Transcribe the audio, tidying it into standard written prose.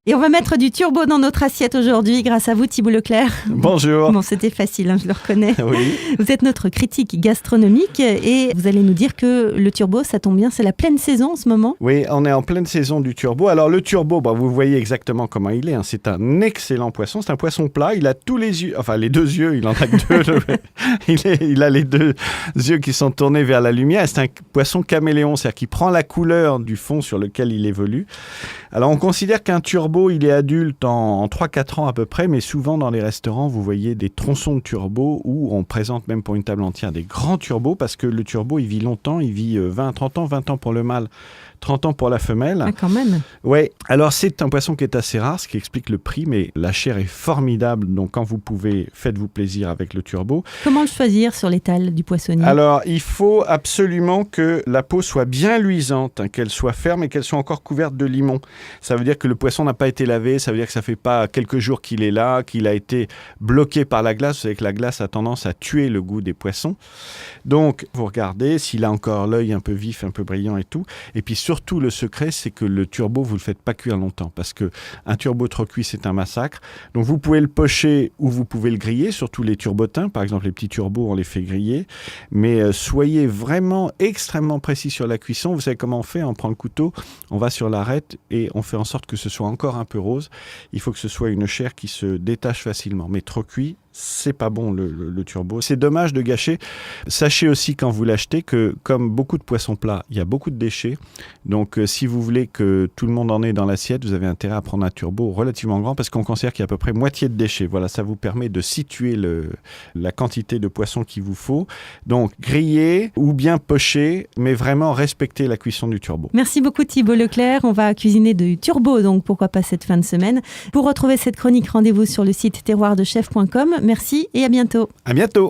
Et on va mettre du turbo dans notre assiette aujourd'hui grâce à vous Thibault Leclerc. Bonjour. Bon, c'était facile, je le reconnais. Oui. Vous êtes notre critique gastronomique et vous allez nous dire que le turbo, ça tombe bien, c'est la pleine saison en ce moment. Oui, on est en pleine saison du turbo. Alors le turbo, vous voyez exactement comment il est. C'est un excellent poisson. C'est un poisson plat. Il a tous les yeux, enfin les deux yeux, il en a que deux. il a les deux yeux qui sont tournés vers la lumière. C'est un poisson caméléon, c'est-à-dire qu'il prend la couleur du fond sur lequel il évolue. Alors on considère qu'un turbo, il est adulte en 3-4 ans à peu près, mais souvent dans les restaurants, vous voyez des tronçons de turbo où on présente même pour une table entière des grands turbos parce que le turbo, il vit longtemps, il vit 20 ans pour le mâle, 30 ans pour la femelle. Ah, quand même. Ouais. Alors c'est un poisson qui est assez rare, ce qui explique le prix, mais la chair est formidable. Donc quand vous pouvez, faites-vous plaisir avec le turbo. Comment le choisir sur l'étal du poissonnier ? Alors il faut absolument que la peau soit bien luisante, qu'elle soit ferme et qu'elle soit encore couverte de limon. Ça veut dire que le poisson n'a pas été lavé, ça veut dire que ça fait pas quelques jours qu'il est là, qu'il a été bloqué par la glace. Vous savez que la glace a tendance à tuer le goût des poissons. Donc vous regardez s'il a encore l'œil un peu vif, un peu brillant et tout. Et puis surtout, le secret, c'est que le turbo, vous ne le faites pas cuire longtemps parce qu'un turbo trop cuit, c'est un massacre. Donc, vous pouvez le pocher ou vous pouvez le griller, surtout les turbotins. Par exemple, les petits turbos, on les fait griller. Mais soyez vraiment extrêmement précis sur la cuisson. Vous savez comment on fait ? On prend le couteau, on va sur l'arête et on fait en sorte que ce soit encore un peu rose. Il faut que ce soit une chair qui se détache facilement. Mais trop cuit, c'est pas bon le turbo. C'est dommage de gâcher. Sachez aussi quand vous l'achetez que comme beaucoup de poissons plats, il y a beaucoup de déchets. Donc si vous voulez que tout le monde en ait dans l'assiette, vous avez intérêt à prendre un turbo relativement grand parce qu'on considère qu'il y a à peu près moitié de déchets. Voilà, ça vous permet de situer la quantité de poisson qu'il vous faut. Donc griller ou bien pocher, mais vraiment respecter la cuisson du turbo. Merci beaucoup Thibault Leclerc. On va cuisiner du turbo, donc pourquoi pas cette fin de semaine. Pour retrouver cette chronique, rendez-vous sur le site terroirdechef.com. Merci et à bientôt. À bientôt.